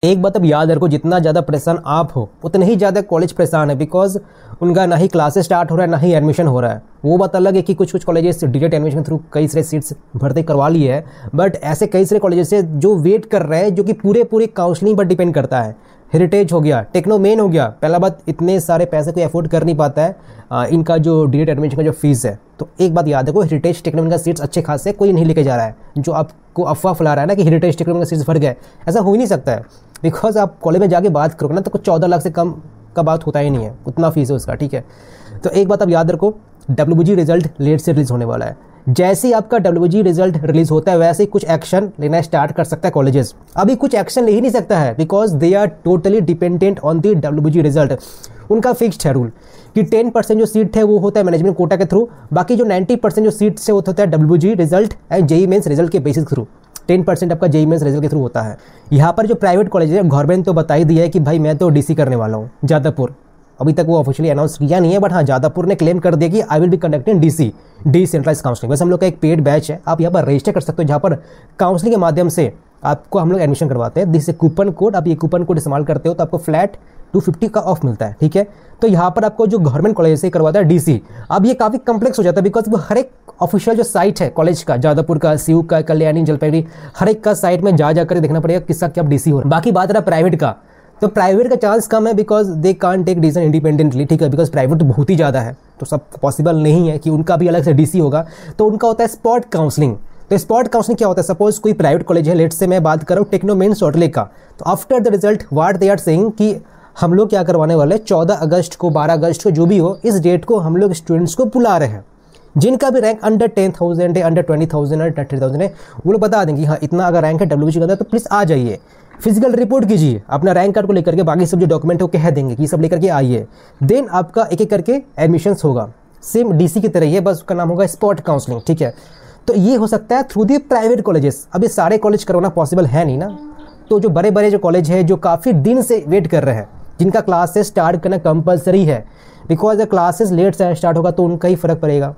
एक बात अब याद रखो, जितना ज़्यादा परेशान आप हो उतने ही ज़्यादा कॉलेज परेशान है, बिकॉज उनका ना ही क्लासेस स्टार्ट हो रहा है ना ही एडमिशन हो रहा है। वो बात अलग है कि कुछ कुछ कॉलेजेस डायरेक्ट एडमिशन थ्रू कई सारे सीट्स भर्ती करवा ली है, बट ऐसे कई सारे कॉलेजेस है जो वेट कर रहे हैं, जो कि पूरे काउंसलिंग पर डिपेंड करता है। हेरिटेज हो गया, टेक्नो मेन हो गया। पहला बात, इतने सारे पैसे कोई अफोर्ड कर नहीं पाता है इनका जो डायरेक्ट एडमिशन का जो फीस है। तो एक बात याद रखो, हेरिटेज टेक्नो मेन का सीट्स अच्छे खासे कोई नहीं लेके जा रहा है। जो आपको अफवाह फैला रहा है ना कि हेरिटेज टेक्नो मेन का सीट्स भर गए, ऐसा हो ही नहीं सकता है। बिकॉज आप कॉलेज में जाके बात करोगे ना तो कुछ 14 लाख से कम का बात होता ही नहीं है, उतना फीस है उसका, ठीक है। तो एक बात आप याद रखो, WG रिजल्ट लेट से रिलीज होने वाला है। जैसे ही आपका WG रिजल्ट रिलीज होता है वैसे ही कुछ एक्शन लेना स्टार्ट कर सकता है कॉलेजेस। अभी कुछ एक्शन ले ही नहीं सकता है, because they are totally dependent on the WG result. उनका फिक्स्ड है रूल कि 10% जो सीट है वो होता है मैनेजमेंट कोटा के थ्रू, बाकी जो 90% जो सीट है वो होता है WG result and JEE mains result के बेसिस थ्रू। 10% आपका JEE मेंस रिजल्ट के थ्रू होता है। यहाँ पर जो प्राइवेट कॉलेज है, गवर्नमेंट तो बता ही दिया है कि भाई मैं तो DC करने वाला हूँ जादवपुर। अभी तक वो ऑफिशियली अनाउंस किया नहीं है, बट हाँ जादवपुर ने क्लेम कर दिया कि I will be conducting DC decentralise counselling. वैसे हम लोग का एक पेड बैच है, आप यहाँ पर रजिस्टर कर सकते हो, जहाँ पर काउंसलिंग के माध्यम से आपको हम लोग एडमिशन करवाते हैं। जिससे कूपन कोड, आप ये कूपन कोड इस्तेमाल करते हो तो आपको फ्लैट 250 का ऑफ मिलता है, ठीक है। तो यहाँ पर आपको जो गवर्नमेंट कॉलेज से करवाता है DC, अब ये काफ़ी कम्प्लेक्स हो जाता है, बिकॉज वो हर एक ऑफिशियल जो साइट है कॉलेज का, जादवपुर का, CU का, कल्याणी, जलपाईगुड़ी, हर एक का साइट में जाकर देखना पड़ेगा किसका क्या DC हो रहा है। बाकी बात रहा प्राइवेट का, तो प्राइवेट का चांस कम है, because they can't take decision independently, ठीक है। बिकॉज प्राइवेट तो बहुत ही ज़्यादा है, तो सब पॉसिबल नहीं है कि उनका भी अलग से DC होगा। तो उनका होता है स्पॉट काउंसलिंग। तो स्पॉट काउंसलिंग क्या होता है, सपोज कोई प्राइवेट कॉलेज है, लेट से मैं बात कर रहा हूँ टेक्नो मेंस सॉल्टलेक का, तो after the result what they are saying कि हम लोग क्या करवाने वाले हैं, 14 अगस्त को, 12 अगस्त को, जो भी हो, इस डेट को हम लोग स्टूडेंट्स को बुला रहे हैं। जिनका भी रैंक अंडर 10,000 है, अंडर 20,000 है, 30,000 है, वो लोग बता देंगे हाँ इतना अगर रैंक है WG का अंदर तो प्लीज़ आ जाइए, फिजिकल रिपोर्ट कीजिए, अपना रैंक कार्ड को लेकर के, बाकी सब जो डॉक्यूमेंट हो कह देंगे कि सब लेकर के आइए। देन आपका एक एक करके एडमिशन्स होगा, सेम DC की तरह ही है, बस उसका नाम होगा स्पॉट काउंसलिंग, ठीक है। तो ये हो सकता है थ्रू दी प्राइवेट कॉलेजेस। अब ये सारे कॉलेज करवाना पॉसिबल है नहीं ना, तो जो बड़े बड़े जो कॉलेज है जो काफ़ी दिन से वेट कर रहे हैं, जिनका क्लासेस स्टार्ट करना कंपलसरी है, बिकॉज अगर क्लासेस लेट से स्टार्ट होगा तो उनका ही फर्क पड़ेगा,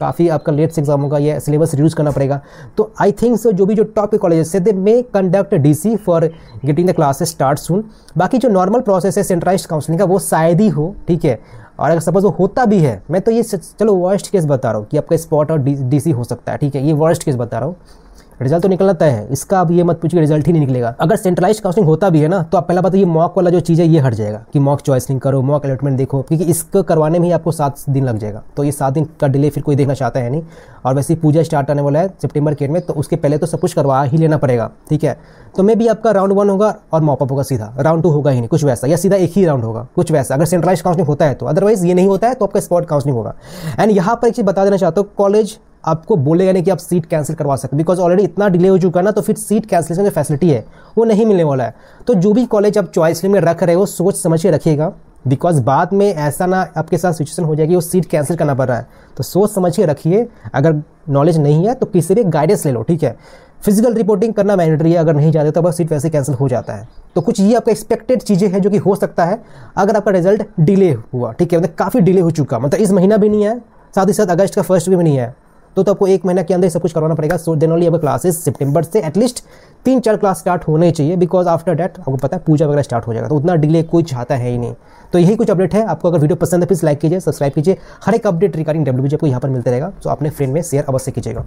काफ़ी आपका लेट से एग्जाम होगा, ये सिलेबस रिड्यूस करना पड़ेगा। तो आई थिंक सो जो भी जो टॉप के कॉलेजेस है they may conduct DC for getting the classes start soon. बाकी जो नॉर्मल प्रोसेस है सेंट्रलाइज्ड काउंसलिंग का वो शायद ही हो, ठीक है। और अगर सपोज वो होता भी है, मैं तो ये चलो वर्स्ट केस बता रहा हूँ कि आपका स्पॉट और DC हो सकता है, ठीक है, ये वर्स्ट केस बता रहा हूँ। रिजल्ट तो निकलना तय है इसका, अब ये मत पूछिए रिजल्ट ही नहीं निकलेगा। अगर सेंट्रलाइज्ड काउंसलिंग होता भी है ना, तो आप पहला बात ये मॉक वाला जो चीज़ है ये हट जाएगा कि मॉक चॉइसिंग करो, मॉक अलॉटमेंट देखो, क्योंकि इसको करवाने में ही आपको 7 दिन लग जाएगा। तो ये 7 दिन का डिले फिर कोई देखना चाहता है नहीं। और वैसे ही पूजा स्टार्ट आने वाला है सितंबर के में, तो उसके पहले तो सब कुछ करवा ही लेना पड़ेगा, ठीक है। तो मे भी आपका राउंड 1 होगा और मॉपअप होगा सीधा, राउंड 2 होगा ही नहीं, कुछ वैसा, या सीधा एक ही राउंड होगा, कुछ वैसा, अगर सेंट्रलाइज्ड काउंसलिंग होता है तो। अदरवाइज ये नहीं होता है तो आपका स्पॉट काउंसलिंग होगा। एंड यहाँ पर एक चीज़ बता देना चाहता हूँ, कॉलेज आपको बोलेगा नहीं कि आप सीट कैंसिल करवा सकते, बिकॉज ऑलरेडी इतना डिले हो चुका है ना, तो फिर सीट कैंसिलेशन जो फैसिलिटी है वो नहीं मिलने वाला है। तो जो भी कॉलेज आप चॉइस में रख रहे हो सोच समझ के रखिएगा, बिकॉज बाद में ऐसा ना आपके साथ सिचुएशन हो जाएगी वो सीट कैंसिल करना पड़ रहा है। तो सोच समझ के रखिए, अगर नॉलेज नहीं है तो किसी भी गाइडेंस ले लो, ठीक है। फिजिकल रिपोर्टिंग करना मैंडेटरी है, अगर नहीं जाते तो बस सीट वैसे कैंसिल हो जाता है। तो कुछ ये आपका एक्सपेक्टेड चीज़ें हैं जो कि हो सकता है अगर आपका रिजल्ट डिले हुआ, ठीक है, मतलब काफ़ी डिले हो चुका, मतलब इस महीना भी नहीं है, साथ ही साथ अगस्त का फर्स्ट भी नहीं है, तो आपको 1 महीना के अंदर सब कुछ करवाना पड़ेगा। सो देन ओनली आपका क्लासेस सितंबर से एटलीस्ट 3-4 क्लास स्टार्ट होने चाहिए, बिकॉज आफ्टर दैट आपको पता है पूजा वगैरह स्टार्ट हो जाएगा, तो उतना डिले कोई चाहता है ही नहीं। तो यही कुछ अपडेट है। आपको अगर वीडियो पसंद है प्लीज़ लाइक कीजिए, सब्सक्राइब कीजिए, हर एक अपडेट रिगार्डिंग WG आपको यहाँ पर मिलते रहेगा, तो अपने फ्रेंड में शेयर अवश्य कीजिएगा।